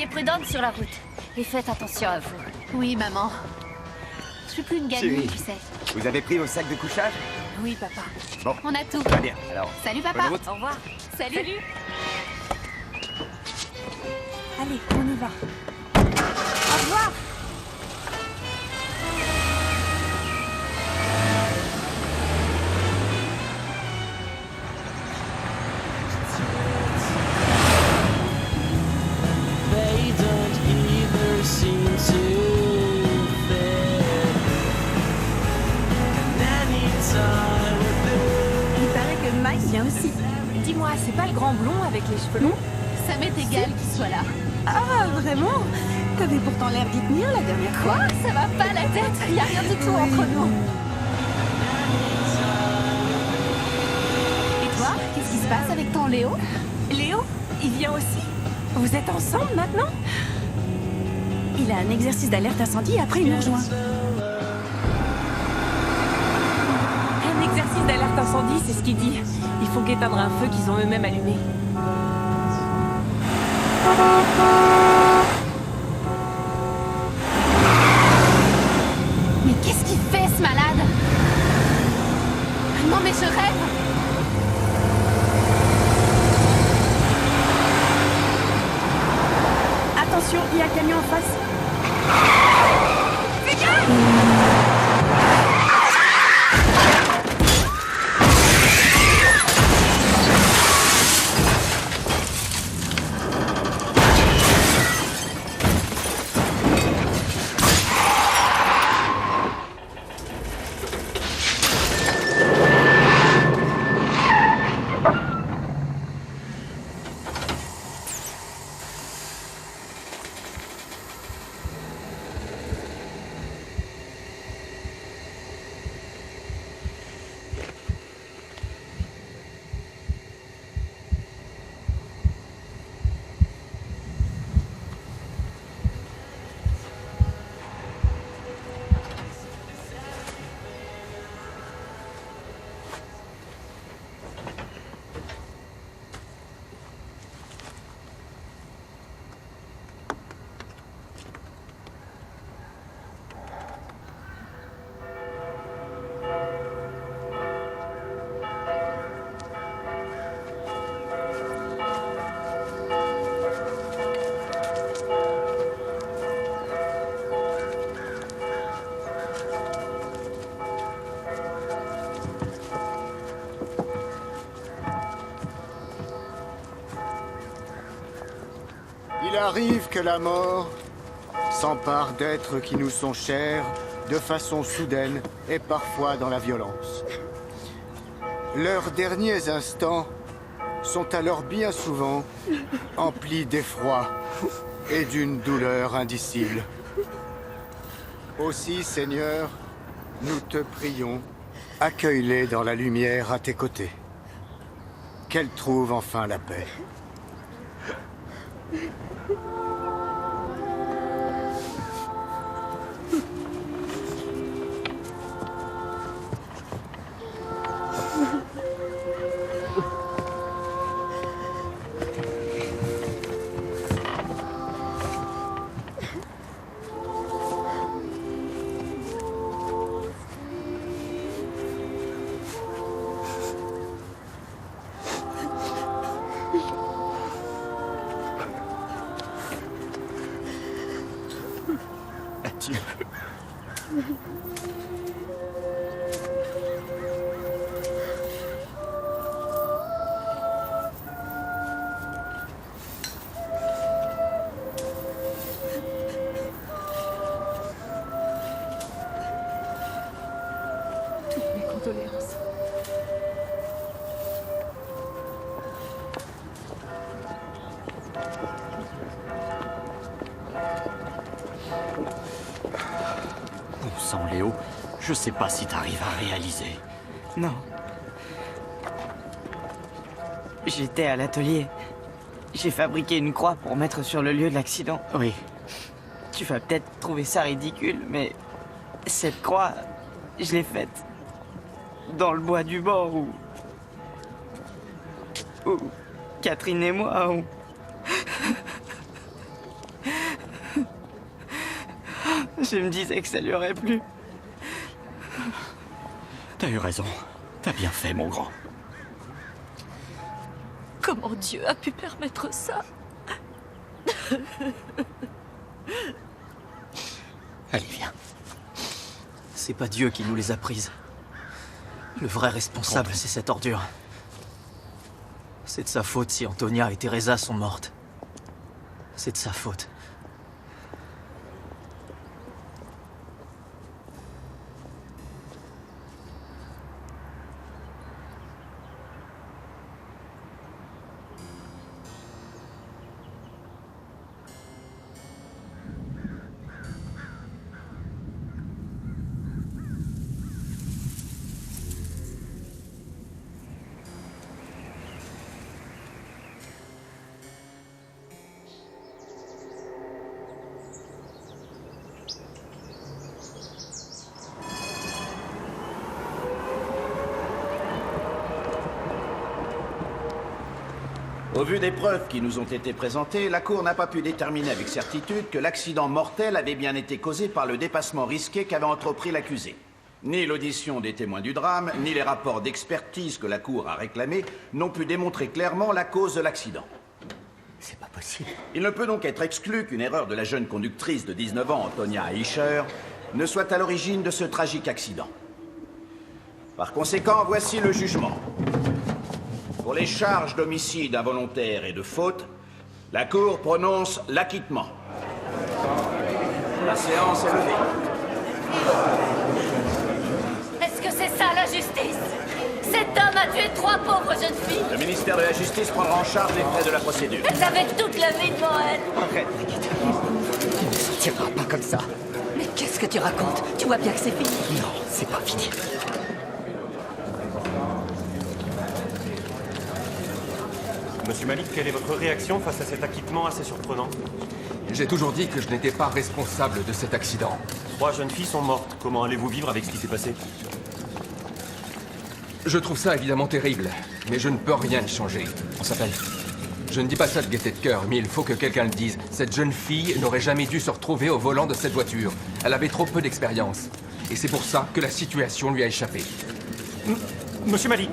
Soyez prudente sur la route. Et faites attention à vous. Oui, maman. Je suis plus une gamine, Chérie. tu sais. Vous avez pris vos sacs de couchage? Oui, papa. Bon. On a tout. Très bien, alors. Salut, papa. bonne route. Au revoir. Salut. Allez, on y va. Au revoir. They don't either seem to fit. And anytime Il paraît que Mike vient aussi. Dis-moi, c'est pas le grand blond avec les cheveux longs? Ça m'est égal qu'il soit là. Ah, vraiment? T'avais pourtant l'air d'y tenir la dernière fois. Quoi? Ça va pas la tête? Y a rien du tout entre nous. Et toi? Qu'est-ce qui se passe avec ton Léo? Léo, il vient aussi? Vous êtes ensemble maintenant? Il a un exercice d'alerte incendie et après il nous rejoint. Un exercice d'alerte incendie, c'est ce qu'il dit. Ils font qu'éteindre un feu qu'ils ont eux-mêmes allumé. Mais qu'est-ce qu'il fait, ce malade? Non, mais je rêve. Attention, il y a un camion en face. Il arrive que la mort s'empare d'êtres qui nous sont chers de façon soudaine et parfois dans la violence. Leurs derniers instants sont alors bien souvent emplis d'effroi et d'une douleur indicible. Aussi, Seigneur, nous te prions, accueille-les dans la lumière à tes côtés. Qu'elles trouvent enfin la paix. Adieu. Toutes mes condoléances. Bon sang, Léo, je sais pas si t'arrives à réaliser. Non. J'étais à l'atelier. J'ai fabriqué une croix pour mettre sur le lieu de l'accident. Oui, Tu vas peut-être trouver ça ridicule, mais cette croix, je l'ai faite dans le bois du bord où Catherine et moi, Je me disais que ça lui aurait plu. T'as eu raison. T'as bien fait, mon grand. Comment Dieu a pu permettre ça? Allez, viens. C'est pas Dieu qui nous les a prises. Le vrai responsable, c'est cette ordure. C'est de sa faute si Antonia et Teresa sont mortes. C'est de sa faute. Au vu des preuves qui nous ont été présentées, la Cour n'a pas pu déterminer avec certitude que l'accident mortel avait bien été causé par le dépassement risqué qu'avait entrepris l'accusé. Ni l'audition des témoins du drame, ni les rapports d'expertise que la Cour a réclamés n'ont pu démontrer clairement la cause de l'accident. C'est pas possible. Il ne peut donc être exclu qu'une erreur de la jeune conductrice de 19 ans, Antonia Eicher, ne soit à l'origine de ce tragique accident. Par conséquent, voici le jugement. Pour les charges d'homicide involontaire et de faute, la Cour prononce l'acquittement. La séance est levée. Est-ce que c'est ça la justice? Cet homme a tué 3 pauvres jeunes filles. Le ministère de la Justice prendra en charge les frais de la procédure. Elles avaient toute la vie devant elles. Arrête. Tu ne sortiras pas comme ça. Mais qu'est-ce que tu racontes? Tu vois bien que c'est fini. Non, c'est pas fini. Monsieur Malik, quelle est votre réaction face à cet acquittement assez surprenant? J'ai toujours dit que je n'étais pas responsable de cet accident. 3 jeunes filles sont mortes. Comment allez-vous vivre avec ce qui s'est passé? Je trouve ça évidemment terrible, mais je ne peux rien y changer. On s'appelle. Je ne dis pas ça de gaieté de cœur, mais il faut que quelqu'un le dise. Cette jeune fille n'aurait jamais dû se retrouver au volant de cette voiture. Elle avait trop peu d'expérience. Et c'est pour ça que la situation lui a échappé. Monsieur Malik.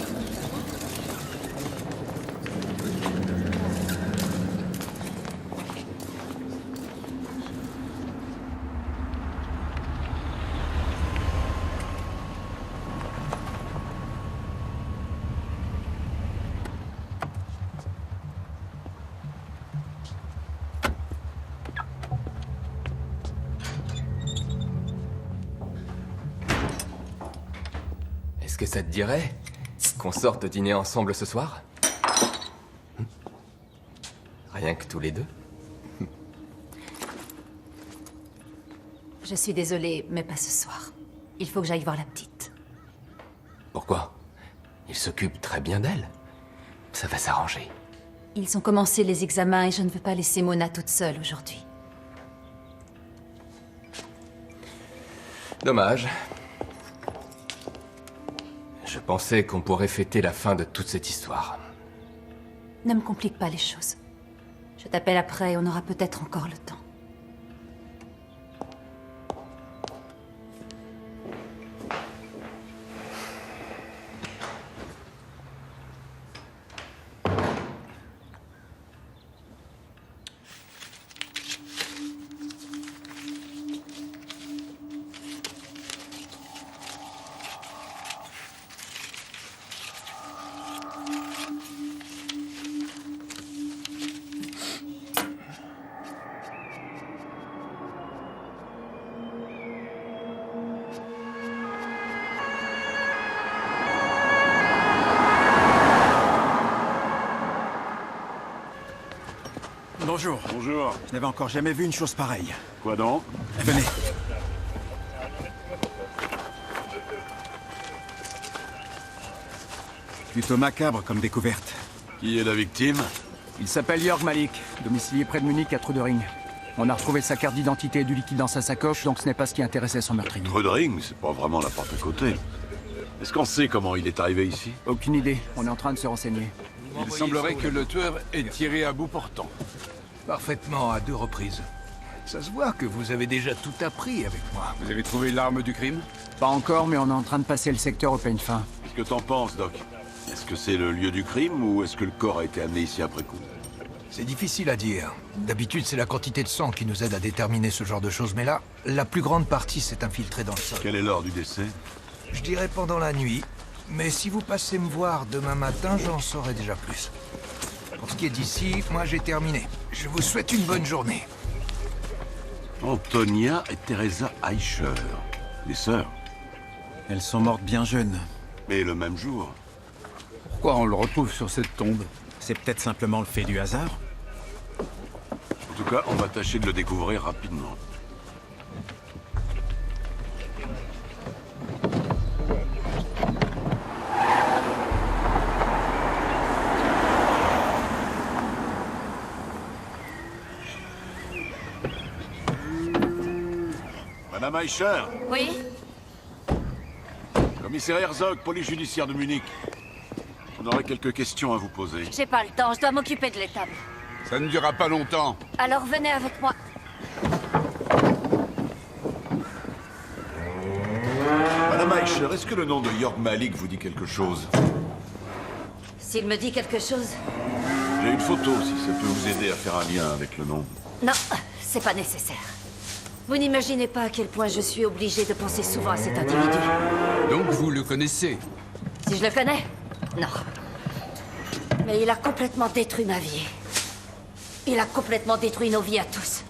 Est-ce que ça te dirait qu'on sorte dîner ensemble ce soir? Rien que tous les deux? Je suis désolée, mais pas ce soir. Il faut que j'aille voir la petite. Pourquoi? Il s'occupe très bien d'elle. Ça va s'arranger. Ils ont commencé les examens et je ne veux pas laisser Mona toute seule aujourd'hui. Dommage. Je pensais qu'on pourrait fêter la fin de toute cette histoire. Ne me complique pas les choses. Je t'appelle après et on aura peut-être encore le temps. Bonjour. Bonjour. Je n'avais encore jamais vu une chose pareille. Quoi donc? Venez. Plutôt macabre comme découverte. Qui est la victime? Il s'appelle Jörg Malik, domicilié près de Munich à Trudering. On a retrouvé sa carte d'identité et du liquide dans sa sacoche, donc ce n'est pas ce qui intéressait son meurtrier. Trudering, c'est pas vraiment la porte à côté. Est-ce qu'on sait comment il est arrivé ici? Aucune idée. On est en train de se renseigner. Il semblerait que le tueur ait tiré à bout portant. Parfaitement, à 2 reprises. Ça se voit que vous avez déjà tout appris avec moi. Vous avez trouvé l'arme du crime? Pas encore, mais on est en train de passer le secteur au peigne fin. Qu'est-ce que t'en penses, Doc? Est-ce que c'est le lieu du crime ou est-ce que le corps a été amené ici après coup? C'est difficile à dire. D'habitude, c'est la quantité de sang qui nous aide à déterminer ce genre de choses, mais là, la plus grande partie s'est infiltrée dans le sol. Quelle est l'heure du décès? Je dirais pendant la nuit, mais si vous passez me voir demain matin, j'en saurai déjà plus. Pour ce qui est d'ici, moi j'ai terminé. Je vous souhaite une bonne journée. Antonia et Teresa Eicher. Les sœurs. Elles sont mortes bien jeunes. Mais le même jour. Pourquoi on le retrouve sur cette tombe? C'est peut-être simplement le fait du hasard. En tout cas, on va tâcher de le découvrir rapidement. Madame Eicher. Oui? Commissaire Herzog, police judiciaire de Munich. On aurait quelques questions à vous poser. J'ai pas le temps, je dois m'occuper de l'étable. Ça ne durera pas longtemps. Alors venez avec moi. Madame Eicher, est-ce que le nom de Jörg Malik vous dit quelque chose? S'il me dit quelque chose... J'ai une photo, si ça peut vous aider à faire un lien avec le nom. Non, c'est pas nécessaire. Vous n'imaginez pas à quel point je suis obligée de penser souvent à cet individu. Donc vous le connaissez? Si je le connais? Non. Mais il a complètement détruit ma vie. Il a complètement détruit nos vies à tous.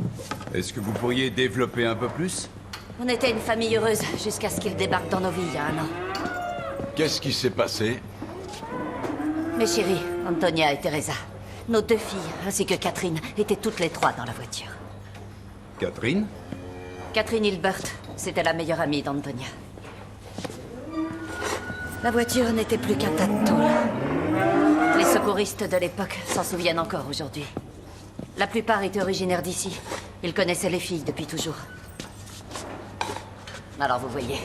Est-ce que vous pourriez développer un peu plus? On était une famille heureuse jusqu'à ce qu'il débarque dans nos vies il y a 1 an. Qu'est-ce qui s'est passé? Mes chéris, Antonia et Teresa, nos 2 filles, ainsi que Catherine, étaient toutes les 3 dans la voiture. Catherine? Catherine Hilbert, c'était la meilleure amie d'Antonia. La voiture n'était plus qu'un tas de tôle. Les secouristes de l'époque s'en souviennent encore aujourd'hui. La plupart étaient originaires d'ici. Ils connaissaient les filles depuis toujours. Alors vous voyez,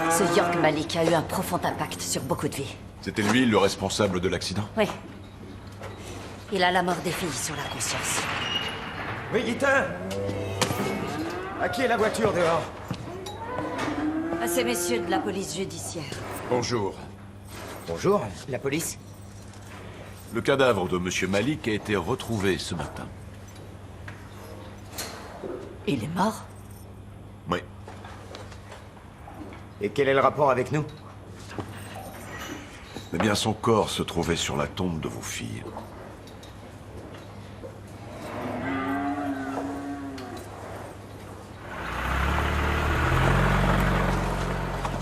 ce Jörg Malik a eu un profond impact sur beaucoup de vies. C'était lui le responsable de l'accident? Oui. Il a la mort des filles sur la conscience. Oui, Guitin. À qui est la voiture dehors? À ces messieurs de la police judiciaire. Bonjour. Bonjour, la police? Le cadavre de Monsieur Malik a été retrouvé ce matin. Il est mort? Oui. Et quel est le rapport avec nous? Eh bien, son corps se trouvait sur la tombe de vos filles.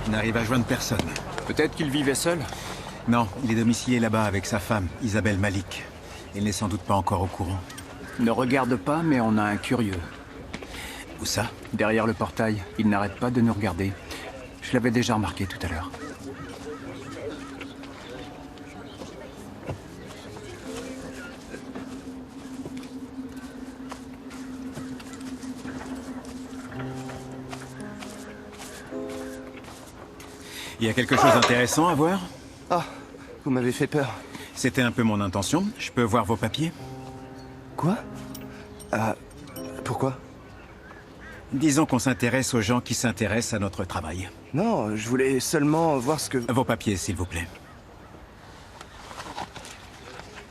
Il n'arrive à joindre personne. Peut-être qu'il vivait seul? Non, il est domicilié là-bas avec sa femme, Isabelle Malik. Il n'est sans doute pas encore au courant. Ne regarde pas, mais on a un curieux. Où ça? Derrière le portail. Il n'arrête pas de nous regarder. Je l'avais déjà remarqué tout à l'heure. Il y a quelque chose d'intéressant à voir? Ah, vous m'avez fait peur. C'était un peu mon intention. Je peux voir vos papiers? Quoi? Ah, pourquoi? Disons qu'on s'intéresse aux gens qui s'intéressent à notre travail. Non, je voulais seulement voir ce que... Vos papiers, s'il vous plaît.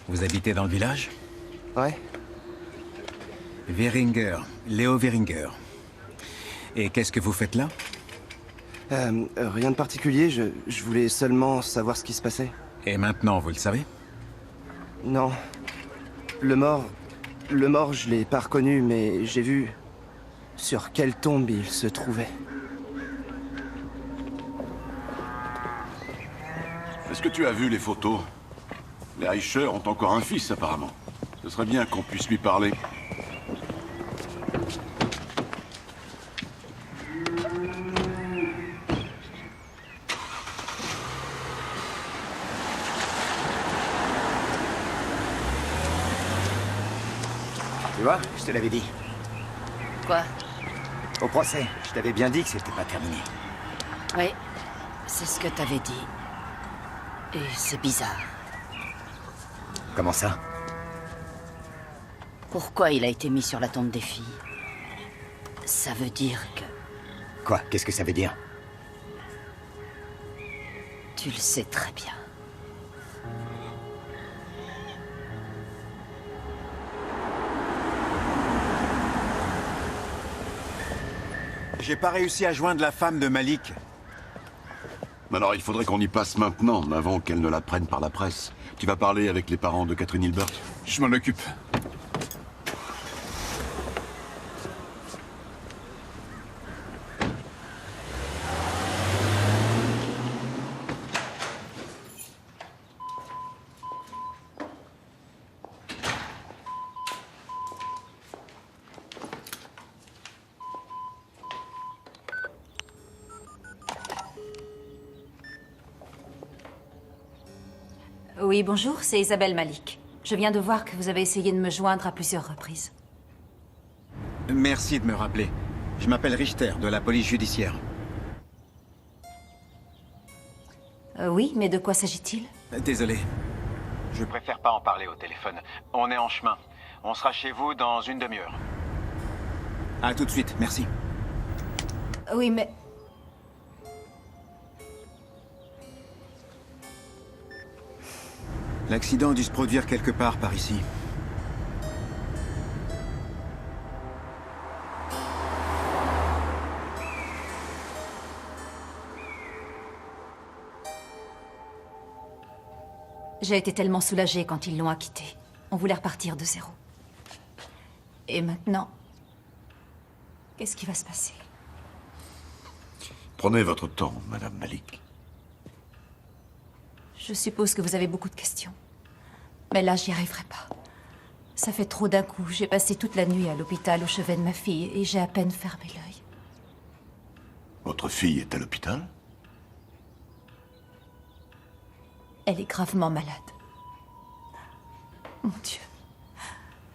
Vous habitez dans le village? Ouais. Veringer, Léo Veringer. Et qu'est-ce que vous faites là? Rien de particulier, je voulais seulement savoir ce qui se passait. Et maintenant, vous le savez? Non. Le mort, je l'ai pas reconnu, mais j'ai vu sur quelle tombe il se trouvait. Est-ce que tu as vu les photos? Les Eicher ont encore un fils, apparemment. Ce serait bien qu'on puisse lui parler. Tu vois, je te l'avais dit. Quoi? Au procès, je t'avais bien dit que c'était pas terminé. Oui, c'est ce que t'avais dit. Et c'est bizarre. Comment ça? Pourquoi il a été mis sur la tombe des filles? Ça veut dire que... Quoi? Qu'est-ce que ça veut dire? Tu le sais très bien. J'ai pas réussi à joindre la femme de Malik. Alors il faudrait qu'on y passe maintenant, avant qu'elle ne l'apprenne par la presse. Tu vas parler avec les parents de Catherine Hilbert? Je m'en occupe. Oui, bonjour, c'est Isabelle Malik. Je viens de voir que vous avez essayé de me joindre à plusieurs reprises. Merci de me rappeler. Je m'appelle Richter, de la police judiciaire. Oui, mais de quoi s'agit-il? Désolé. Je préfère pas en parler au téléphone. On est en chemin. On sera chez vous dans une demi-heure. À tout de suite, merci. Oui, mais... L'accident a dû se produire quelque part par ici. J'ai été tellement soulagée quand ils l'ont acquitté. On voulait repartir de zéro. Et maintenant... Qu'est-ce qui va se passer? Prenez votre temps, Madame Malik. Je suppose que vous avez beaucoup de questions. Mais là, j'y arriverai pas. Ça fait trop d'un coup. J'ai passé toute la nuit à l'hôpital au chevet de ma fille et j'ai à peine fermé l'œil. Votre fille est à l'hôpital? Elle est gravement malade. Mon Dieu.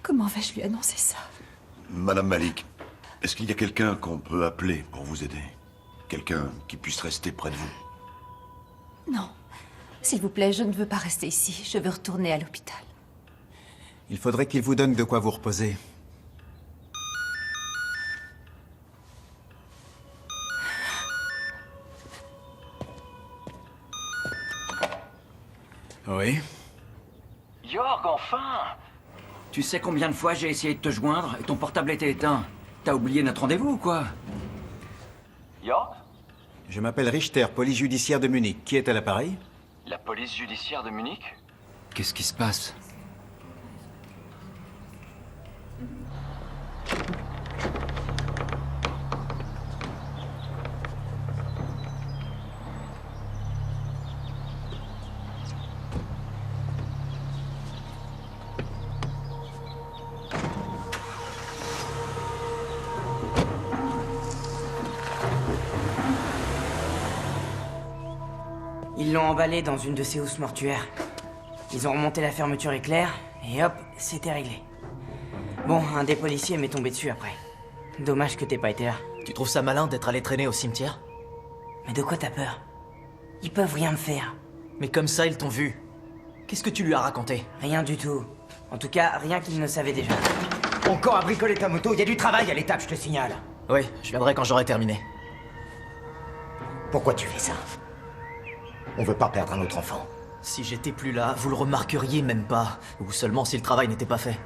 Comment vais-je lui annoncer ça? Madame Malik, est-ce qu'il y a quelqu'un qu'on peut appeler pour vous aider? Quelqu'un qui puisse rester près de vous? Non. S'il vous plaît, je ne veux pas rester ici. Je veux retourner à l'hôpital. Il faudrait qu'il vous donne de quoi vous reposer. Oui? Jorg, enfin! Tu sais combien de fois j'ai essayé de te joindre et ton portable était éteint? T'as oublié notre rendez-vous ou quoi? Jorg? Je m'appelle Richter, police judiciaire de Munich. Qui est à l'appareil? La police judiciaire de Munich? Qu'est-ce qui se passe? Ils l'ont emballé dans une de ces housses mortuaires. Ils ont remonté la fermeture éclair, et hop, c'était réglé. Bon, un des policiers m'est tombé dessus après. Dommage que t'aies pas été là. Tu trouves ça malin d'être allé traîner au cimetière? Mais de quoi t'as peur? Ils peuvent rien me faire. Mais comme ça, ils t'ont vu. Qu'est-ce que tu lui as raconté? Rien du tout. En tout cas, rien qu'ils ne savaient déjà. Encore à bricoler ta moto, il y a du travail à l'étape, je te signale. Oui, je viendrai quand j'aurai terminé. Pourquoi tu fais ça? On veut pas perdre un autre enfant. Si j'étais plus là, vous le remarqueriez même pas. Ou seulement si le travail n'était pas fait.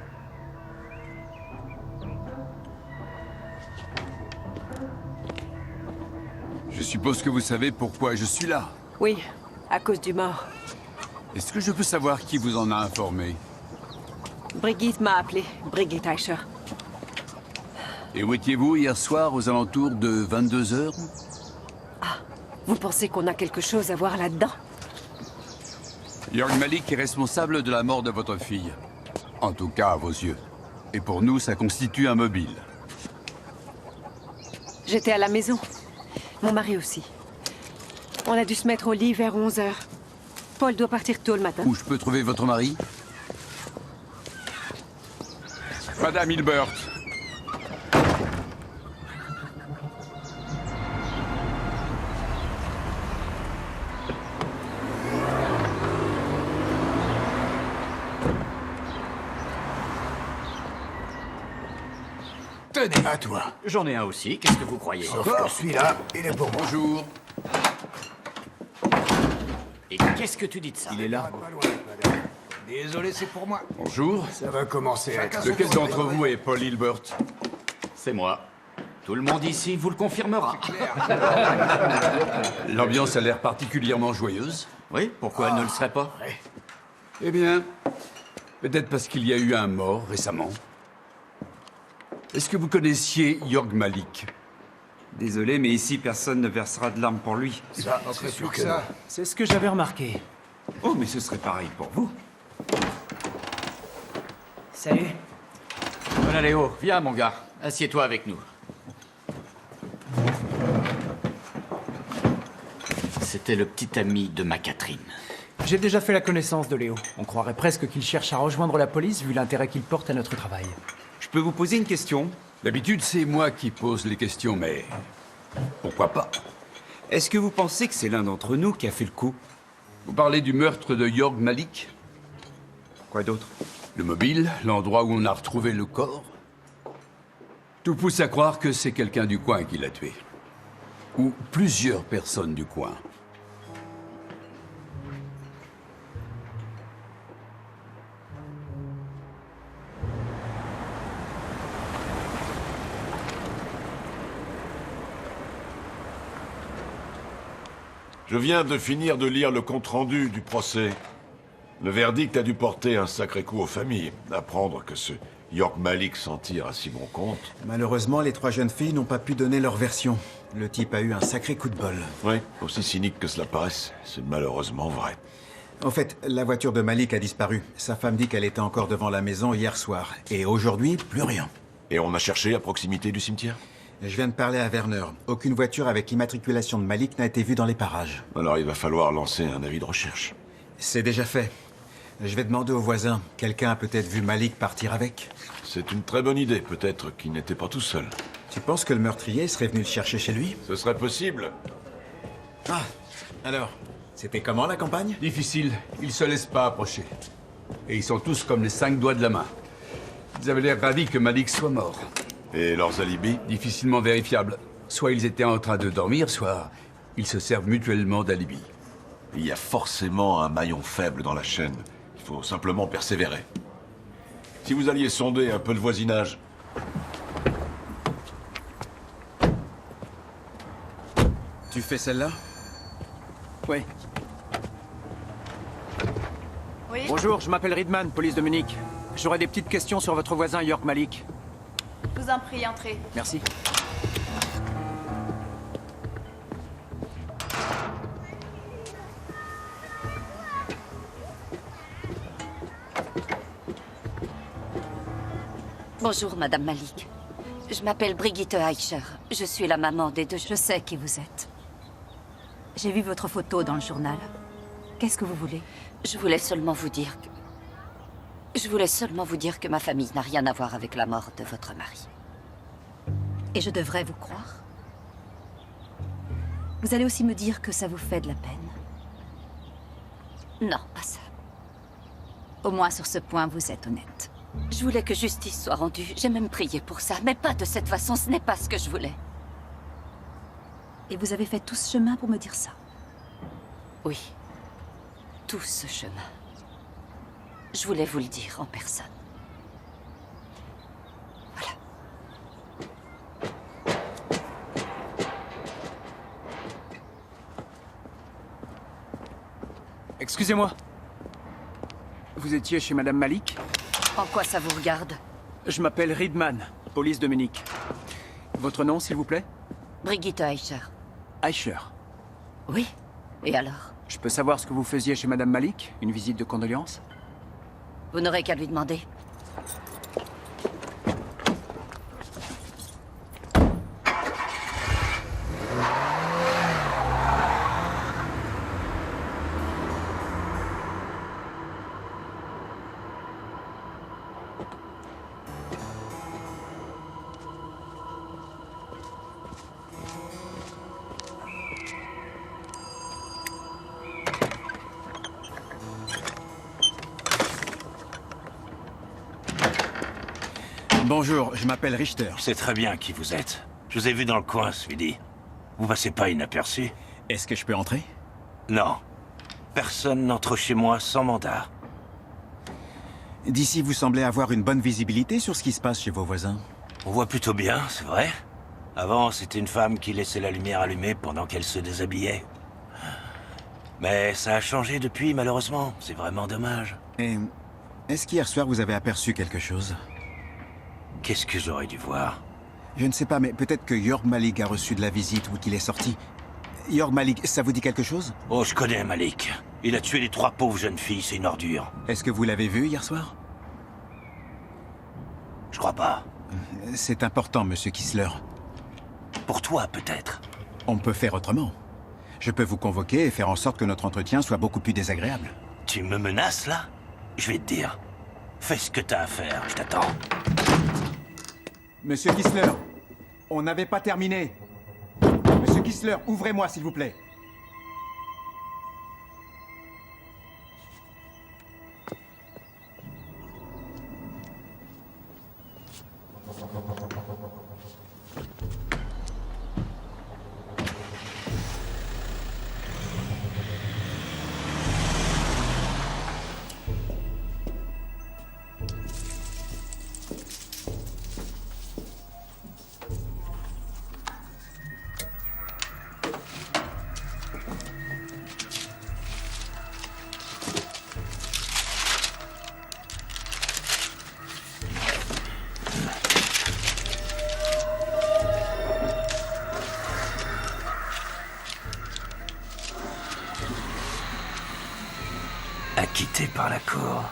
Je suppose que vous savez pourquoi je suis là. Oui, à cause du mort. Est-ce que je peux savoir qui vous en a informé? Brigitte m'a appelé, Brigitte Eicher. Et où étiez-vous hier soir aux alentours de 22h? Vous pensez qu'on a quelque chose à voir là-dedans? Jorg Malik est responsable de la mort de votre fille. En tout cas, à vos yeux. Et pour nous, ça constitue un mobile. J'étais à la maison. Mon mari aussi. On a dû se mettre au lit vers 11h. Paul doit partir tôt le matin. Où je peux trouver votre mari? Madame Hilbert. Tenez. À toi. J'en ai un aussi, qu'est-ce que vous croyez? Sauf que celui-là, il est pour moi. Bonjour. Et qu'est-ce que tu dis de ça? Il est là. Désolé, c'est pour moi. Bonjour. Ça va commencer à être... Lequel d'entre vous est Paul Hilbert? C'est moi. Tout le monde ici vous le confirmera. L'ambiance a l'air particulièrement joyeuse. Oui, pourquoi elle ne le serait pas? Eh bien, peut-être parce qu'il y a eu un mort récemment. Est-ce que vous connaissiez York Malik? Désolé, mais ici, personne ne versera de larmes pour lui. Ça, c'est sûr que ça. C'est ce que j'avais remarqué. Oh, mais ce serait pareil pour vous. Salut. Voilà Léo, viens mon gars, assieds-toi avec nous. C'était le petit ami de ma Catherine. J'ai déjà fait la connaissance de Léo. On croirait presque qu'il cherche à rejoindre la police vu l'intérêt qu'il porte à notre travail. Je peux vous poser une question? D'habitude, c'est moi qui pose les questions, mais pourquoi pas? Est-ce que vous pensez que c'est l'un d'entre nous qui a fait le coup? Vous parlez du meurtre de York Malik? Quoi d'autre? Le mobile, l'endroit où on a retrouvé le corps. Tout pousse à croire que c'est quelqu'un du coin qui l'a tué. Ou plusieurs personnes du coin. Je viens de finir de lire le compte-rendu du procès. Le verdict a dû porter un sacré coup aux familles. Apprendre que ce York Malik s'en tire à si bon compte. Malheureusement, les 3 jeunes filles n'ont pas pu donner leur version. Le type a eu un sacré coup de bol. Oui, aussi cynique que cela paraisse, c'est malheureusement vrai. En fait, la voiture de Malik a disparu. Sa femme dit qu'elle était encore devant la maison hier soir. Et aujourd'hui, plus rien. Et on a cherché à proximité du cimetière? Je viens de parler à Werner. Aucune voiture avec immatriculation de Malik n'a été vue dans les parages. Alors il va falloir lancer un avis de recherche. C'est déjà fait. Je vais demander aux voisins. Quelqu'un a peut-être vu Malik partir avec. C'est une très bonne idée. Peut-être qu'il n'était pas tout seul. Tu penses que le meurtrier serait venu le chercher chez lui? Ce serait possible. Ah, alors, c'était comment la campagne? Difficile. Ils se laissent pas approcher. Et ils sont tous comme les 5 doigts de la main. Ils avaient l'air ravis que Malik soit mort. Et leurs alibis? Difficilement vérifiables. Soit ils étaient en train de dormir, soit ils se servent mutuellement d'alibi. Il y a forcément un maillon faible dans la chaîne. Il faut simplement persévérer. Si vous alliez sonder un peu le voisinage. Tu fais celle-là? Oui. Oui. Bonjour, je m'appelle Riedman, police de Munich. J'aurais des petites questions sur votre voisin York Malik. Je vous en prie, entrez. Merci. Bonjour, Madame Malik. Je m'appelle Brigitte Eicher. Je suis la maman des 2... Je sais qui vous êtes. J'ai vu votre photo dans le journal. Qu'est-ce que vous voulez? Je voulais seulement vous dire que ma famille n'a rien à voir avec la mort de votre mari. Et je devrais vous croire? Vous allez aussi me dire que ça vous fait de la peine? Non, pas ça. Au moins sur ce point, vous êtes honnête. Je voulais que justice soit rendue. J'ai même prié pour ça, mais pas de cette façon. Ce n'est pas ce que je voulais. Et vous avez fait tout ce chemin pour me dire ça? Oui. Tout ce chemin. Je voulais vous le dire en personne. Excusez-moi. Vous étiez chez Madame Malik? En quoi ça vous regarde? Je m'appelle Riedman, police de Munich. Votre nom, s'il vous plaît? Brigitte Eicher. Eicher. Oui. Et alors? Je peux savoir ce que vous faisiez chez Madame Malik? Une visite de condoléances? Vous n'aurez qu'à lui demander. Bonjour, je m'appelle Richter. Je sais très bien qui vous êtes. Je vous ai vu dans le coin, Speedy. Vous passez pas inaperçu. Est-ce que je peux entrer? Non. Personne n'entre chez moi sans mandat. D'ici, vous semblez avoir une bonne visibilité sur ce qui se passe chez vos voisins. On voit plutôt bien, c'est vrai. Avant, c'était une femme qui laissait la lumière allumée pendant qu'elle se déshabillait. Mais ça a changé depuis, malheureusement. C'est vraiment dommage. Et est-ce qu'hier soir, vous avez aperçu quelque chose? Qu'est-ce que j'aurais dû voir? Je ne sais pas, mais peut-être que York Malik a reçu de la visite ou qu'il est sorti. York Malik, ça vous dit quelque chose? Oh, je connais Malik. Il a tué les 3 pauvres jeunes filles, c'est une ordure. Est-ce que vous l'avez vu hier soir? Je crois pas. C'est important, monsieur Kissler. Pour toi, peut-être. On peut faire autrement. Je peux vous convoquer et faire en sorte que notre entretien soit beaucoup plus désagréable. Tu me menaces, là? Je vais te dire. Fais ce que t'as à faire, je t'attends. Monsieur Kissler, on n'avait pas terminé. Monsieur Kissler, ouvrez-moi, s'il vous plaît. Acquitté par la cour.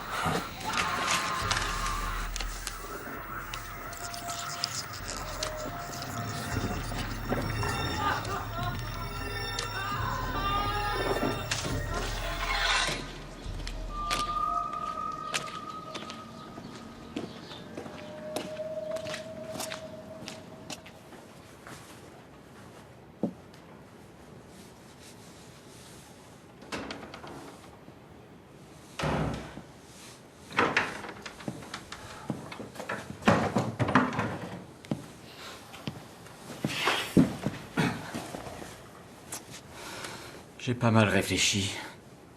J'ai pas mal réfléchi.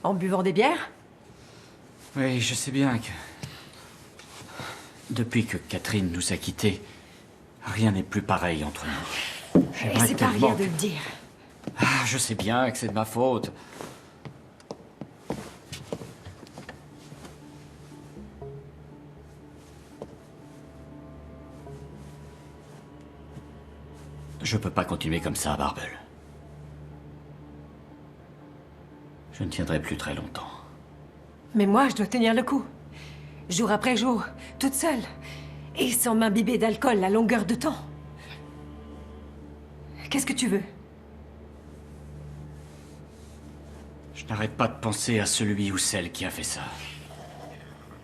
En buvant des bières? Oui, je sais bien que... Depuis que Catherine nous a quittés, rien n'est plus pareil entre nous. Et c'est pas rien de le dire. Ah, je sais bien que c'est de ma faute. Je peux pas continuer comme ça, Barble. Je ne tiendrai plus très longtemps. Mais moi, je dois tenir le coup. Jour après jour, toute seule. Et sans m'imbiber d'alcool à longueur de temps. Qu'est-ce que tu veux? Je n'arrête pas de penser à celui ou celle qui a fait ça.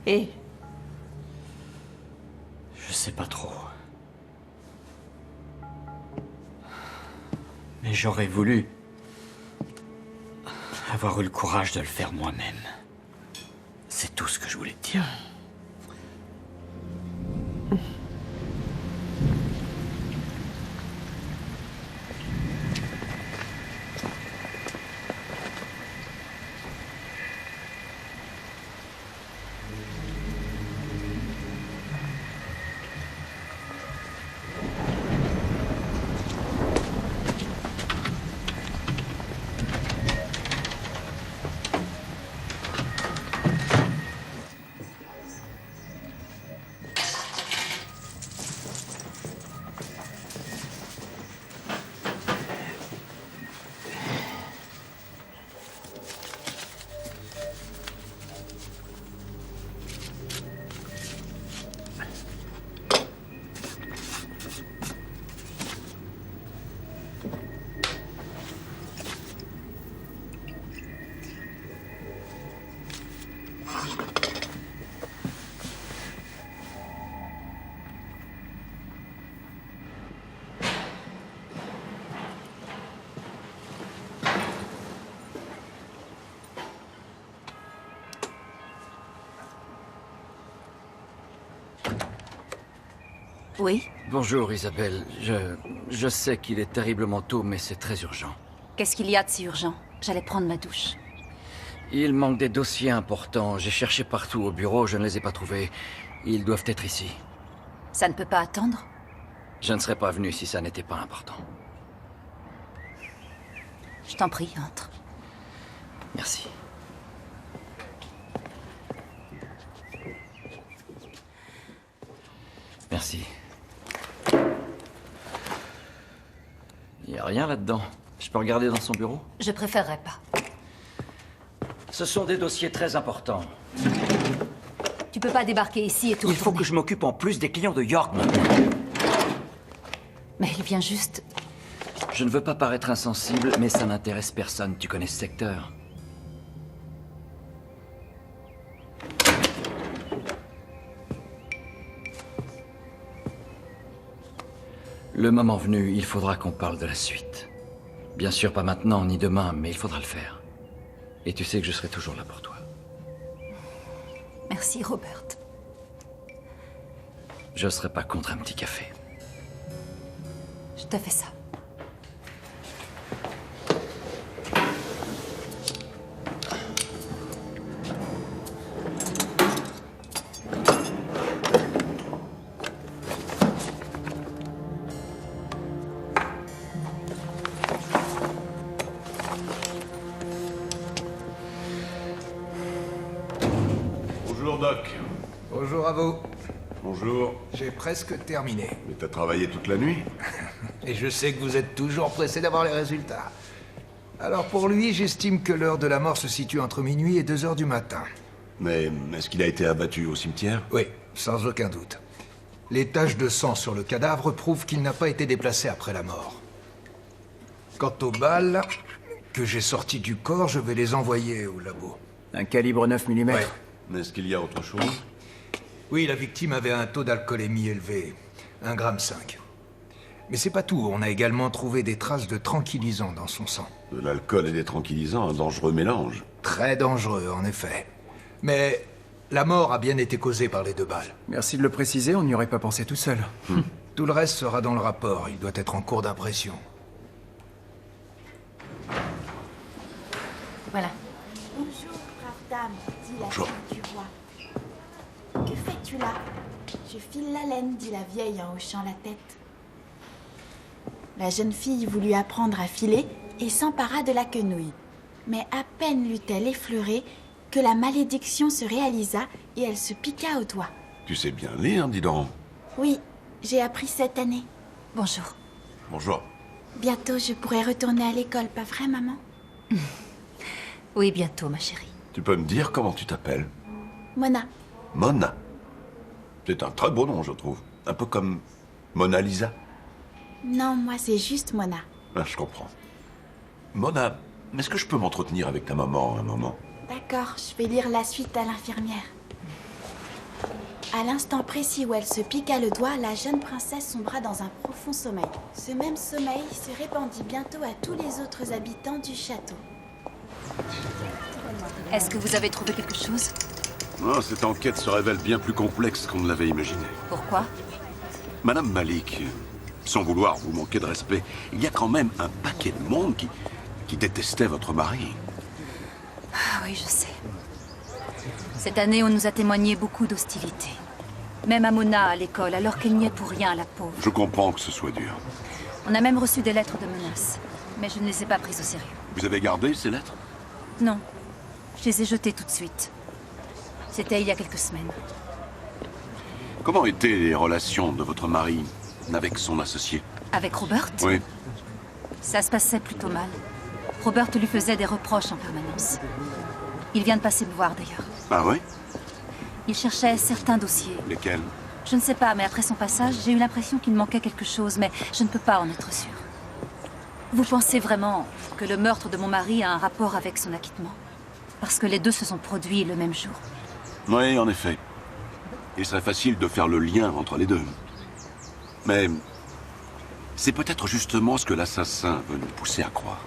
Et? Je sais pas trop. Mais j'aurais voulu avoir eu le courage de le faire moi-même. C'est tout ce que je voulais te dire. Oui? Bonjour, Isabelle. Je sais qu'il est terriblement tôt, mais c'est très urgent. Qu'est-ce qu'il y a de si urgent? J'allais prendre ma douche. Il manque des dossiers importants. J'ai cherché partout au bureau, je ne les ai pas trouvés. Ils doivent être ici. Ça ne peut pas attendre? Je ne serais pas venu si ça n'était pas important. Je t'en prie, entre. Merci. Merci. Il n'y a rien là-dedans. Je peux regarder dans son bureau? Je préférerais pas. Ce sont des dossiers très importants. Tu peux pas débarquer ici et tout Il faut que je m'occupe en plus des clients de York maintenant. Mais il vient juste... Je ne veux pas paraître insensible, mais ça n'intéresse personne. Tu connais ce secteur. Le moment venu, il faudra qu'on parle de la suite. Bien sûr, pas maintenant ni demain, mais il faudra le faire. Et tu sais que je serai toujours là pour toi. Merci, Robert. Je serai pas contre un petit café. Je te fais ça. Bonjour, Doc. Bonjour à vous. Bonjour. J'ai presque terminé. Mais t'as travaillé toute la nuit? Et je sais que vous êtes toujours pressé d'avoir les résultats. Alors pour lui, j'estime que l'heure de la mort se situe entre minuit et 2 heures du matin. Mais est-ce qu'il a été abattu au cimetière? Oui, sans aucun doute. Les taches de sang sur le cadavre prouvent qu'il n'a pas été déplacé après la mort. Quant aux balles que j'ai sorties du corps, je vais les envoyer au labo. Un calibre 9 mm. Ouais. Mais est-ce qu'il y a autre chose? Oui, la victime avait un taux d'alcoolémie élevé, 1,5 g. Mais c'est pas tout, on a également trouvé des traces de tranquillisants dans son sang. De l'alcool et des tranquillisants, un dangereux mélange. Très dangereux, en effet. Mais la mort a bien été causée par les 2 balles. Merci de le préciser, on n'y aurait pas pensé tout seul. Tout le reste sera dans le rapport, il doit être en cours d'impression. Voilà. Bonjour, brave dame, dit la Bonjour. fille du roi. Que fais-tu là? Je file la laine, dit la vieille en hochant la tête. La jeune fille voulut apprendre à filer et s'empara de la quenouille. Mais à peine l'eut-elle effleurée que la malédiction se réalisa et elle se piqua au doigt. Tu sais bien lire, dis donc. Oui, j'ai appris cette année. Bonjour. Bonjour. Bientôt, je pourrai retourner à l'école, pas vrai, maman? Oui, bientôt, ma chérie. Tu peux me dire comment tu t'appelles? Mona. Mona. C'est un très beau nom, je trouve. Un peu comme Mona Lisa. Non, moi, c'est juste Mona. Ah, je comprends. Mona, est-ce que je peux m'entretenir avec ta maman un moment? D'accord, je vais lire la suite à l'infirmière. À l'instant précis où elle se piqua le doigt, la jeune princesse sombra dans un profond sommeil. Ce même sommeil se répandit bientôt à tous les autres habitants du château. Est-ce que vous avez trouvé quelque chose? Non, cette enquête se révèle bien plus complexe qu'on ne l'avait imaginé. Pourquoi? Madame Malik, sans vouloir vous manquer de respect, il y a quand même un paquet de monde qui détestait votre mari. Ah oui, je sais. Cette année, on nous a témoigné beaucoup d'hostilité. Même à Mona, à l'école, alors qu'elle n'y est pour rien, la pauvre. Je comprends que ce soit dur. On a même reçu des lettres de menaces. Mais je ne les ai pas prises au sérieux. Vous avez gardé ces lettres? Non. Je les ai jetées tout de suite. C'était il y a quelques semaines. Comment étaient les relations de votre mari avec son associé? Avec Robert? Oui. Ça se passait plutôt mal. Robert lui faisait des reproches en permanence. Il vient de passer me voir, d'ailleurs. Ah oui? Il cherchait certains dossiers. Lesquels? Je ne sais pas, mais après son passage, j'ai eu l'impression qu'il manquait quelque chose, mais je ne peux pas en être sûre. Vous pensez vraiment que le meurtre de mon mari a un rapport avec son acquittement? Parce que les deux se sont produits le même jour. Oui, en effet. Il serait facile de faire le lien entre les deux. Mais c'est peut-être justement ce que l'assassin veut nous pousser à croire.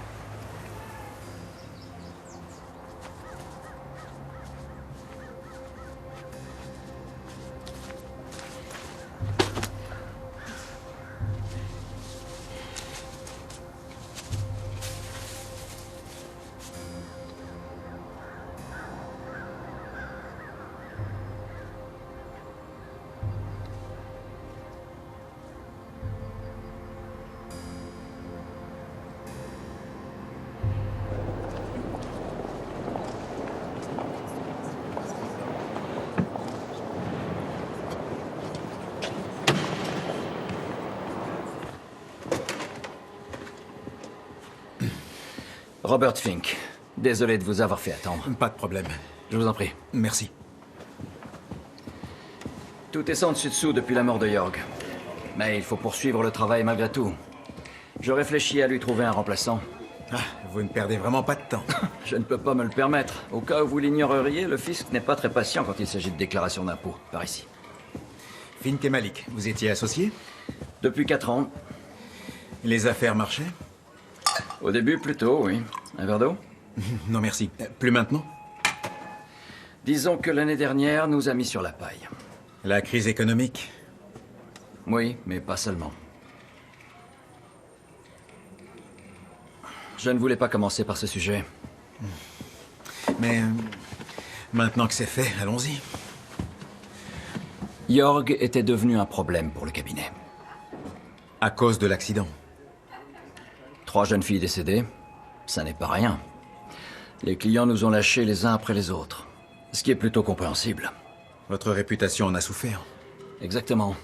Robert Fink. Désolé de vous avoir fait attendre. Pas de problème. Je vous en prie. Merci. Tout est sans dessus-dessous depuis la mort de Jorg. Mais il faut poursuivre le travail malgré tout. Je réfléchis à lui trouver un remplaçant. Ah, vous ne perdez vraiment pas de temps. Je ne peux pas me le permettre. Au cas où vous l'ignoreriez, le fisc n'est pas très patient quand il s'agit de déclaration d'impôts, par ici. Fink et Malik, vous étiez associés? Depuis 4 ans. Les affaires marchaient? Au début, plutôt, oui. Un verre d'eau? Non, merci. Plus maintenant? Disons que l'année dernière nous a mis sur la paille. La crise économique? Oui, mais pas seulement. Je ne voulais pas commencer par ce sujet. Mais maintenant que c'est fait, allons-y. Jorg était devenu un problème pour le cabinet. À cause de l'accident? 3 jeunes filles décédées, ça n'est pas rien. Les clients nous ont lâchés les uns après les autres, ce qui est plutôt compréhensible. Votre réputation en a souffert? Exactement.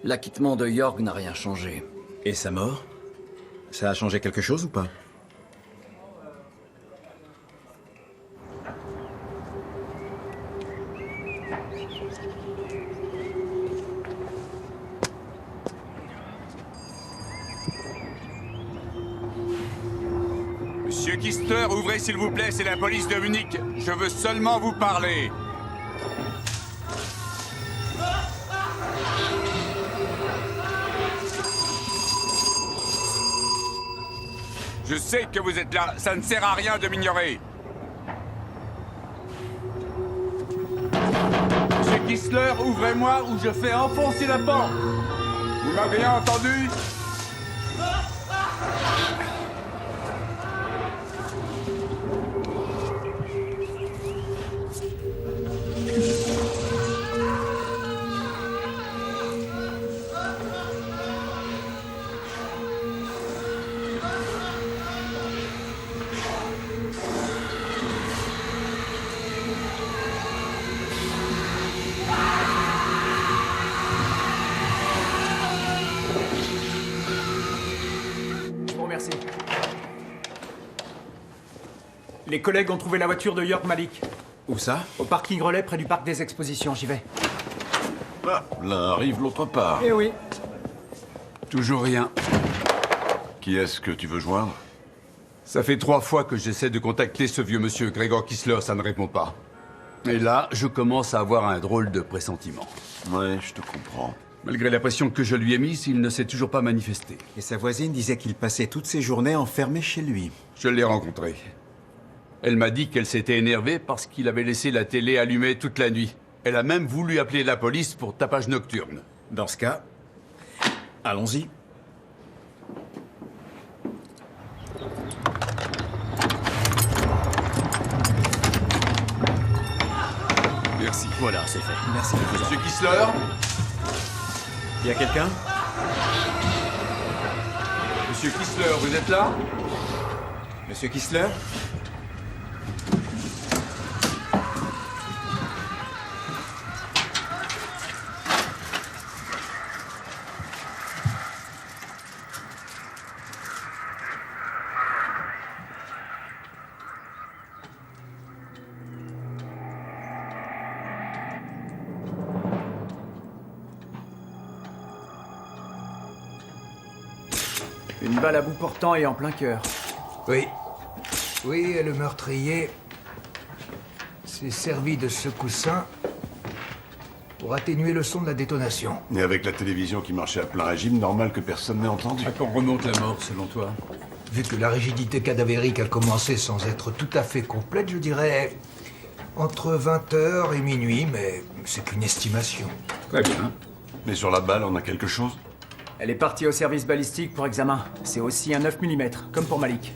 L'acquittement de Jorg n'a rien changé. Et sa mort? Ça a changé quelque chose ou pas? Monsieur Kistler, ouvrez s'il vous plaît, c'est la police de Munich. Je veux seulement vous parler. Je sais que vous êtes là, ça ne sert à rien de m'ignorer. Monsieur Kistler, ouvrez-moi ou je fais enfoncer la porte. Vous m'avez bien entendu? Les collègues ont trouvé la voiture de Jorg Malik. Où ça? Au parking relais près du parc des expositions, j'y vais. Ah, l'un arrive, l'autre part. Eh oui. Toujours rien. Qui est-ce que tu veux joindre? Ça fait 3 fois que j'essaie de contacter ce vieux monsieur, Gregor Kistler, ça ne répond pas. Et là, je commence à avoir un drôle de pressentiment. Ouais, je te comprends. Malgré la pression que je lui ai mise, il ne s'est toujours pas manifesté. Et sa voisine disait qu'il passait toutes ses journées enfermé chez lui. Je l'ai rencontré. Elle m'a dit qu'elle s'était énervée parce qu'il avait laissé la télé allumée toute la nuit. Elle a même voulu appeler la police pour tapage nocturne. Dans ce cas, allons-y. Merci. Voilà, c'est fait. Merci. Monsieur Kistler? Il y a quelqu'un? Monsieur Kistler, vous êtes là? Monsieur Kistler? Une balle à bout portant et en plein cœur. Oui. Oui, et le meurtrier s'est servi de ce coussin pour atténuer le son de la détonation. Et avec la télévision qui marchait à plein régime, normal que personne n'ait entendu. À quand remonte la mort, selon toi? Vu que la rigidité cadavérique a commencé sans être tout à fait complète, je dirais entre 20h et minuit, mais c'est qu'une estimation. Très bien. Mais sur la balle, on a quelque chose? Elle est partie au service balistique pour examen. C'est aussi un 9 mm, comme pour Malik.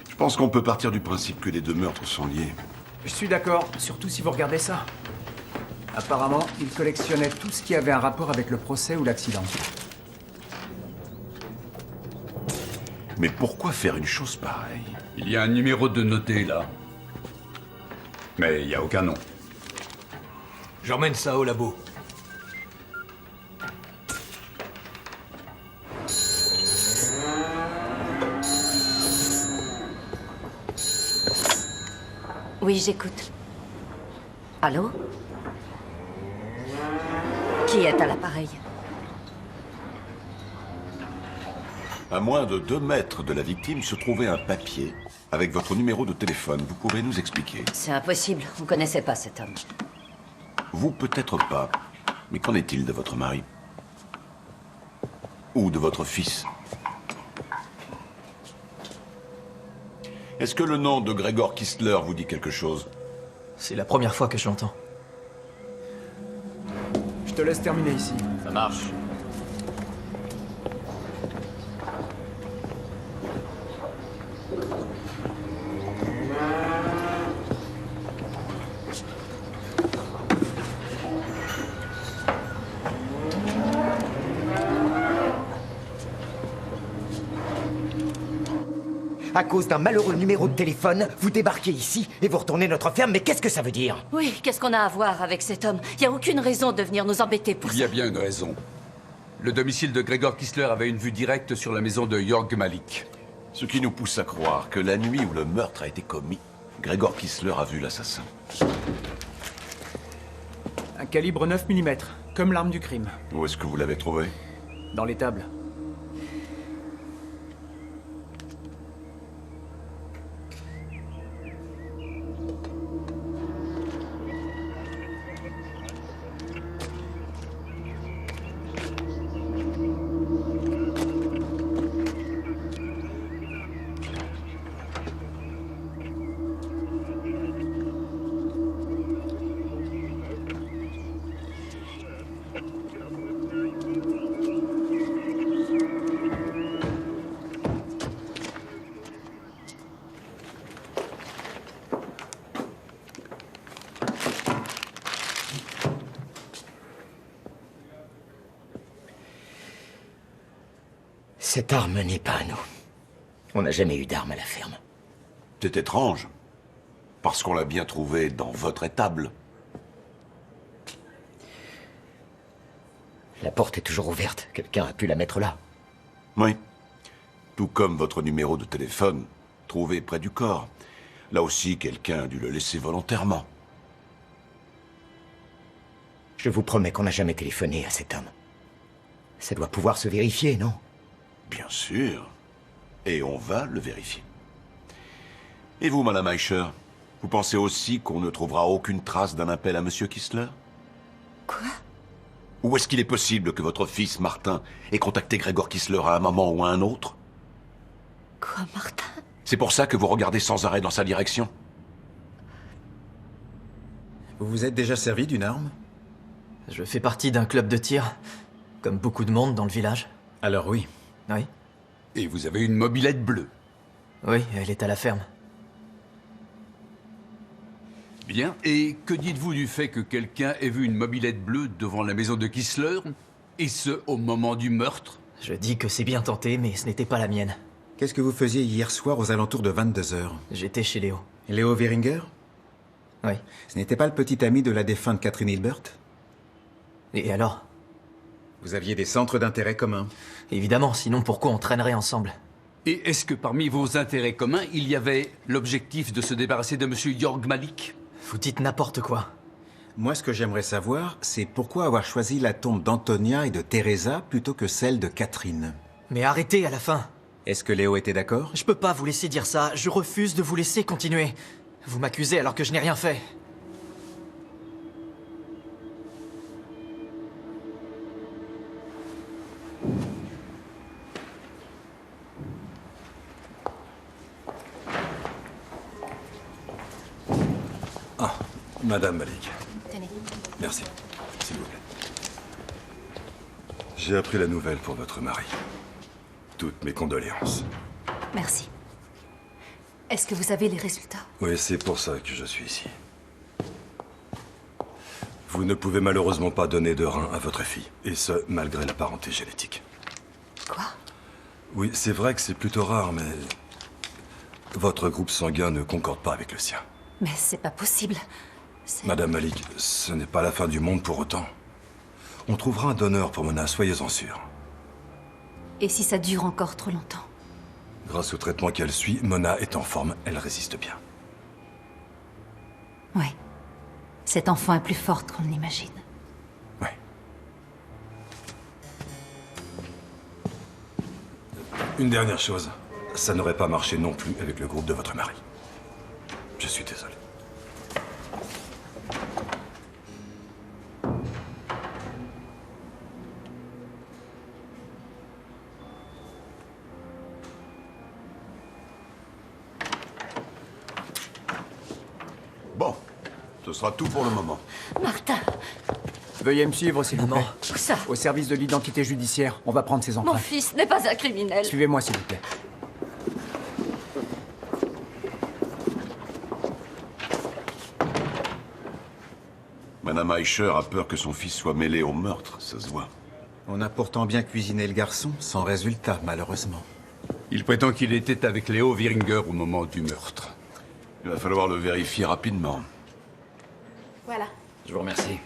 Je pense qu'on peut partir du principe que les 2 meurtres sont liés. Je suis d'accord, surtout si vous regardez ça. Apparemment, il collectionnait tout ce qui avait un rapport avec le procès ou l'accident. Mais pourquoi faire une chose pareille? Il y a un numéro de noté, là. Mais il n'y a aucun nom. J'emmène ça au labo. Oui, j'écoute. Allô? Qui est à l'appareil? À moins de 2 mètres de la victime se trouvait un papier avec votre numéro de téléphone. Vous pouvez nous expliquer? C'est impossible. Vous connaissez pas cet homme. Vous peut-être pas. Mais qu'en est-il de votre mari? Ou de votre fils? Est-ce que le nom de Gregor Kistler vous dit quelque chose? C'est la première fois que je l'entends. Je te laisse terminer ici. Ça marche. À cause d'un malheureux numéro de téléphone, vous débarquez ici et vous retournez notre ferme, mais qu'est-ce que ça veut dire? Oui, qu'est-ce qu'on a à voir avec cet homme? Il n'y a aucune raison de venir nous embêter pour ça. Il y a bien une raison. Le domicile de Gregor Kistler avait une vue directe sur la maison de Jörg Malik. Ce qui nous pousse à croire que la nuit où le meurtre a été commis, Gregor Kistler a vu l'assassin. Un calibre 9 mm, comme l'arme du crime. Où est-ce que vous l'avez trouvé? Dans les tables. Cette arme n'est pas à nous. On n'a jamais eu d'arme à la ferme. C'est étrange. Parce qu'on l'a bien trouvée dans votre étable. La porte est toujours ouverte. Quelqu'un a pu la mettre là. Oui. Tout comme votre numéro de téléphone, trouvé près du corps. Là aussi, quelqu'un a dû le laisser volontairement. Je vous promets qu'on n'a jamais téléphoné à cet homme. Ça doit pouvoir se vérifier, non? Bien sûr. Et on va le vérifier. Et vous, Madame Eicher, vous pensez aussi qu'on ne trouvera aucune trace d'un appel à Monsieur Kistler? Quoi? Ou est-ce qu'il est possible que votre fils, Martin, ait contacté Gregor Kistler à un moment ou à un autre? Quoi, Martin? C'est pour ça que vous regardez sans arrêt dans sa direction? Vous vous êtes déjà servi d'une arme? Je fais partie d'un club de tir, comme beaucoup de monde dans le village. Alors oui. Oui. Et vous avez une mobilette bleue? Oui, elle est à la ferme. Bien. Et que dites-vous du fait que quelqu'un ait vu une mobilette bleue devant la maison de Kistler, et ce, au moment du meurtre? Je dis que c'est bien tenté, mais ce n'était pas la mienne. Qu'est-ce que vous faisiez hier soir aux alentours de 22 h? J'étais chez Léo. Léo Weringer? Oui. Ce n'était pas le petit ami de la défunte Catherine Hilbert? Et alors? Vous aviez des centres d'intérêt communs? Évidemment, sinon pourquoi on traînerait ensemble? Et est-ce que parmi vos intérêts communs, il y avait l'objectif de se débarrasser de Monsieur Jörg Malik? Vous dites n'importe quoi. Moi, ce que j'aimerais savoir, c'est pourquoi avoir choisi la tombe d'Antonia et de Teresa plutôt que celle de Catherine. Mais arrêtez à la fin. Est-ce que Léo était d'accord? Je peux pas vous laisser dire ça. Je refuse de vous laisser continuer. Vous m'accusez alors que je n'ai rien fait. Ah, Madame Malik. Tenez. Merci, s'il vous plaît. J'ai appris la nouvelle pour votre mari. Toutes mes condoléances. Merci. Est-ce que vous avez les résultats? Oui, c'est pour ça que je suis ici. Vous ne pouvez malheureusement pas donner de rein à votre fille, et ce, malgré la parenté génétique. Quoi? Oui, c'est vrai que c'est plutôt rare, mais... votre groupe sanguin ne concorde pas avec le sien. Mais c'est pas possible. Madame Malik, ce n'est pas la fin du monde pour autant. On trouvera un donneur pour Mona, soyez-en sûrs. Et si ça dure encore trop longtemps? Grâce au traitement qu'elle suit, Mona est en forme, elle résiste bien. Oui. Cet enfant est plus forte qu'on ne l'imagine. Une dernière chose. Ça n'aurait pas marché non plus avec le groupe de votre mari. Je suis désolé. Bon, ce sera tout pour le moment. Martin! Veuillez me suivre, s'il vous plaît. Où ça? Au service de l'identité judiciaire. On va prendre ses empreintes. Mon fils n'est pas un criminel. Suivez-moi, s'il vous plaît. Madame Eicher a peur que son fils soit mêlé au meurtre, ça se voit. On a pourtant bien cuisiné le garçon, sans résultat, malheureusement. Il prétend qu'il était avec Léo Wieringer au moment du meurtre. Il va falloir le vérifier rapidement. Voilà. Je vous remercie.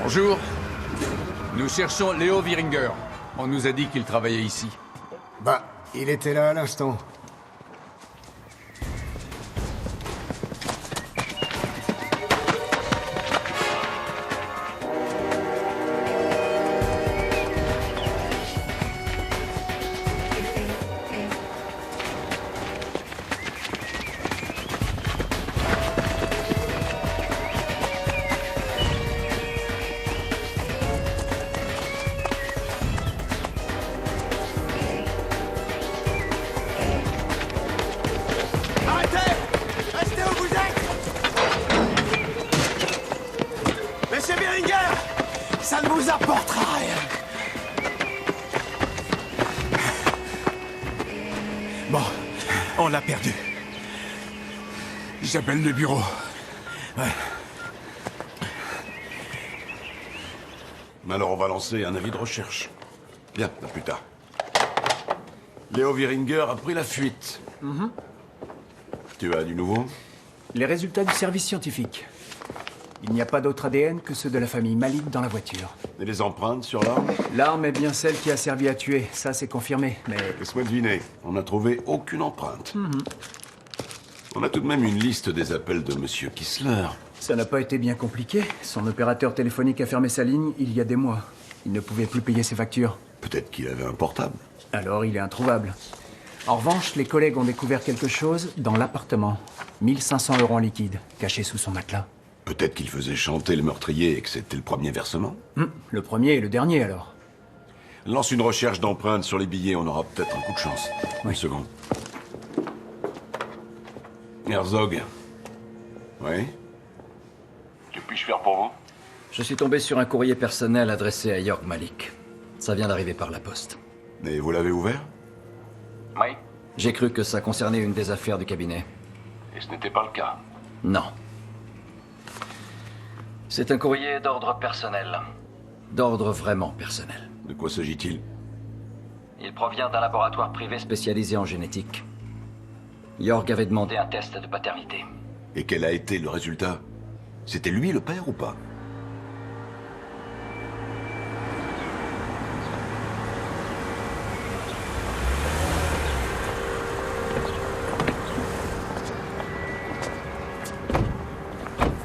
Bonjour. Nous cherchons Léo Wieringer. On nous a dit qu'il travaillait ici. Bah, il était là à l'instant. Ça ne vous apportera rien. Bon, on l'a perdu. J'appelle le bureau. Ouais. Alors on va lancer un avis de recherche. Bien, à plus tard. Léo Wieringer a pris la fuite. Tu as du nouveau? Les résultats du service scientifique. Il n'y a pas d'autre ADN que ceux de la famille Malik dans la voiture. Et les empreintes sur l'arme? L'arme est bien celle qui a servi à tuer, ça c'est confirmé, mais... Laisse-moi deviner, on n'a trouvé aucune empreinte. On a tout de même une liste des appels de Monsieur Kissler. Ça n'a pas été bien compliqué. Son opérateur téléphonique a fermé sa ligne il y a des mois. Il ne pouvait plus payer ses factures. Peut-être qu'il avait un portable. Alors il est introuvable. En revanche, les collègues ont découvert quelque chose dans l'appartement. 1500 € en liquide, cachés sous son matelas. Peut-être qu'il faisait chanter le meurtrier et que c'était le premier versement. Le premier et le dernier, alors. Lance une recherche d'empreintes sur les billets, on aura peut-être un coup de chance. Une seconde. Herzog. Oui? Que puis-je faire pour vous? Je suis tombé sur un courrier personnel adressé à York Malik. Ça vient d'arriver par la poste. Et vous l'avez ouvert? Oui. J'ai cru que ça concernait une des affaires du cabinet. Et ce n'était pas le cas? Non. C'est un courrier d'ordre personnel. D'ordre vraiment personnel. De quoi s'agit-il? Il provient d'un laboratoire privé spécialisé en génétique. York avait demandé un test de paternité. Et quel a été le résultat? C'était lui le père ou pas?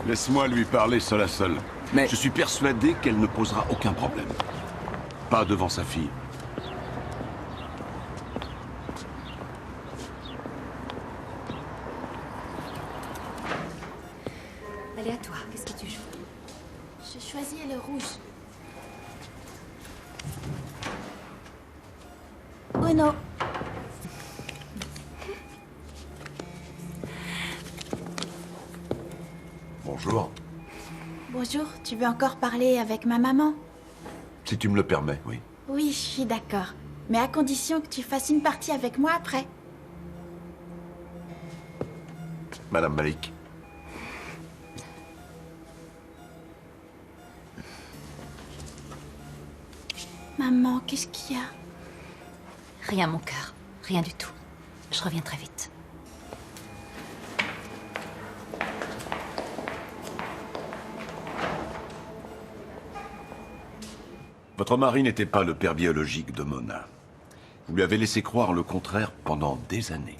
Laisse-moi lui parler seul à seul. Mais je suis persuadé qu'elle ne posera aucun problème. pas devant sa fille. Allez, à toi. Qu'est-ce que tu joues? Je choisis le rouge. Uno. Bonjour. Bonjour, tu veux encore parler avec ma maman? Si tu me le permets, oui. Oui, je suis d'accord. Mais à condition que tu fasses une partie avec moi après. Madame Malik. Maman, qu'est-ce qu'il y a? Rien, mon cœur. Rien du tout. Je reviens très vite. Votre mari n'était pas le père biologique de Mona. Vous lui avez laissé croire le contraire pendant des années.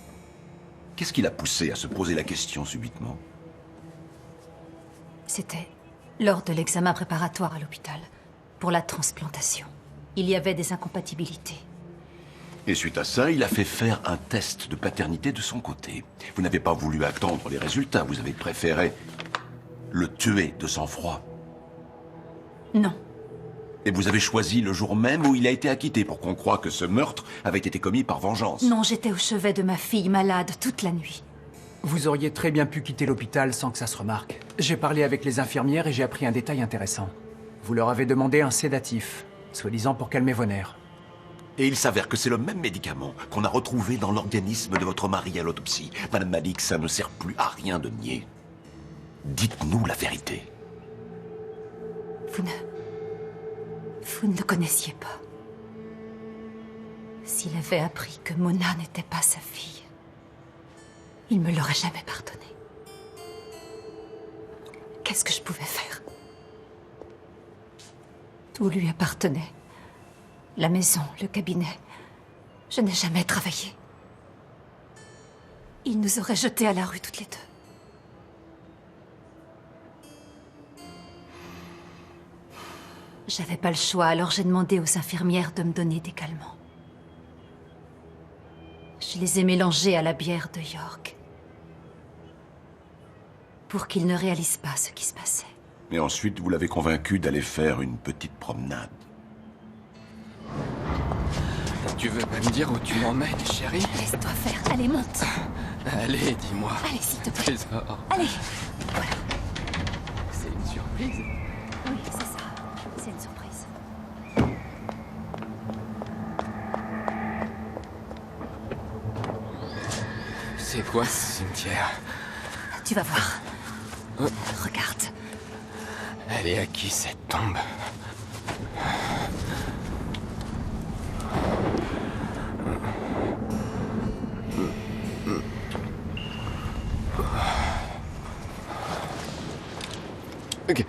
Qu'est-ce qui l'a poussé à se poser la question subitement? C'était lors de l'examen préparatoire à l'hôpital pour la transplantation. Il y avait des incompatibilités. Et suite à ça, il a fait faire un test de paternité de son côté. Vous n'avez pas voulu attendre les résultats, vous avez préféré le tuer de sang-froid. Non. Et vous avez choisi le jour même où il a été acquitté pour qu'on croie que ce meurtre avait été commis par vengeance. Non, j'étais au chevet de ma fille malade toute la nuit. Vous auriez très bien pu quitter l'hôpital sans que ça se remarque. J'ai parlé avec les infirmières et j'ai appris un détail intéressant. Vous leur avez demandé un sédatif, soi-disant pour calmer vos nerfs. Et il s'avère que c'est le même médicament qu'on a retrouvé dans l'organisme de votre mari à l'autopsie. Madame Malik, ça ne sert plus à rien de nier. Dites-nous la vérité. Vous ne le connaissiez pas. S'il avait appris que Mona n'était pas sa fille, il me l'aurait jamais pardonné. Qu'est-ce que je pouvais faire? Tout lui appartenait. La maison, le cabinet. Je n'ai jamais travaillé. Il nous aurait jetés à la rue toutes les deux. J'avais pas le choix, alors j'ai demandé aux infirmières de me donner des calmants. Je les ai mélangés à la bière de York. Pour qu'ils ne réalisent pas ce qui se passait. Et ensuite, vous l'avez convaincu d'aller faire une petite promenade. Tu veux pas me dire où tu m'emmènes, chérie? Laisse-toi faire, allez, monte. Allez, dis-moi. Allez, s'il te plaît. Trésor. Allez, voilà. C'est une surprise. Oui, c'est ça. C'est une surprise. C'est quoi ce cimetière? Tu vas voir. Regarde. Elle est à qui, cette tombe? Ok.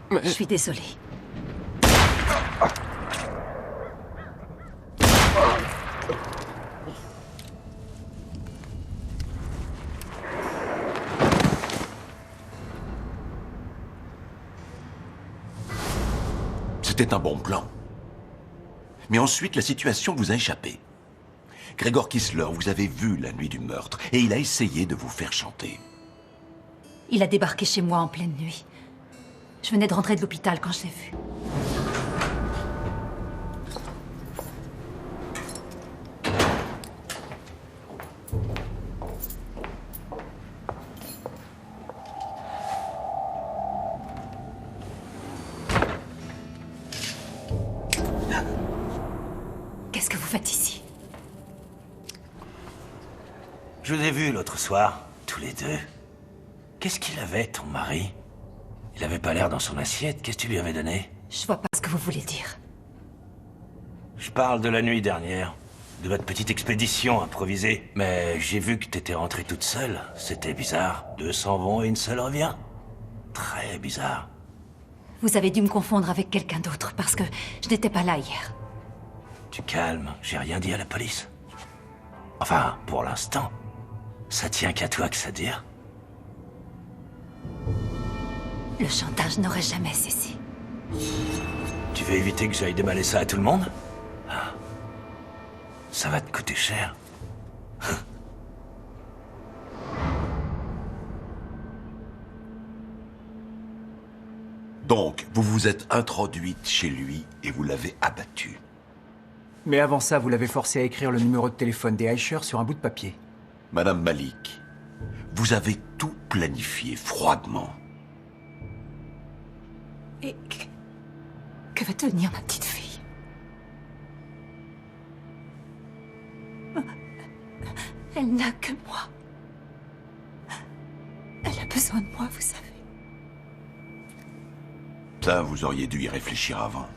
Mais... Je suis désolée. C'était un bon plan. Mais ensuite, la situation vous a échappé. Gregor Kissler vous avez vu la nuit du meurtre et il a essayé de vous faire chanter. Il a débarqué chez moi en pleine nuit. Je venais de rentrer de l'hôpital quand je l'ai vu. Qu'est-ce que vous faites ici? Je vous ai vus l'autre soir, tous les deux. Qu'est-ce qu'il avait, ton mari? Il avait pas l'air dans son assiette. Qu'est-ce que tu lui avais donné? Je vois pas ce que vous voulez dire. Je parle de la nuit dernière, de votre petite expédition improvisée. Mais j'ai vu que t'étais rentrée toute seule. C'était bizarre. 2 s'en vont et une seule revient. Très bizarre. Vous avez dû me confondre avec quelqu'un d'autre parce que je n'étais pas là hier. Tu calmes, j'ai rien dit à la police. Enfin, pour l'instant. Ça tient qu'à toi que ça dure. Le chantage n'aurait jamais cessé. Tu veux éviter que j'aille déballer ça à tout le monde? Ah. Ça va te coûter cher. Donc, vous vous êtes introduite chez lui et vous l'avez abattu. Mais avant ça, vous l'avez forcé à écrire le numéro de téléphone des Eicher sur un bout de papier. Madame Malik, vous avez tout planifié froidement. Et que va devenir ma petite fille? Elle n'a que moi. Elle a besoin de moi, vous savez. Ça, vous auriez dû y réfléchir avant.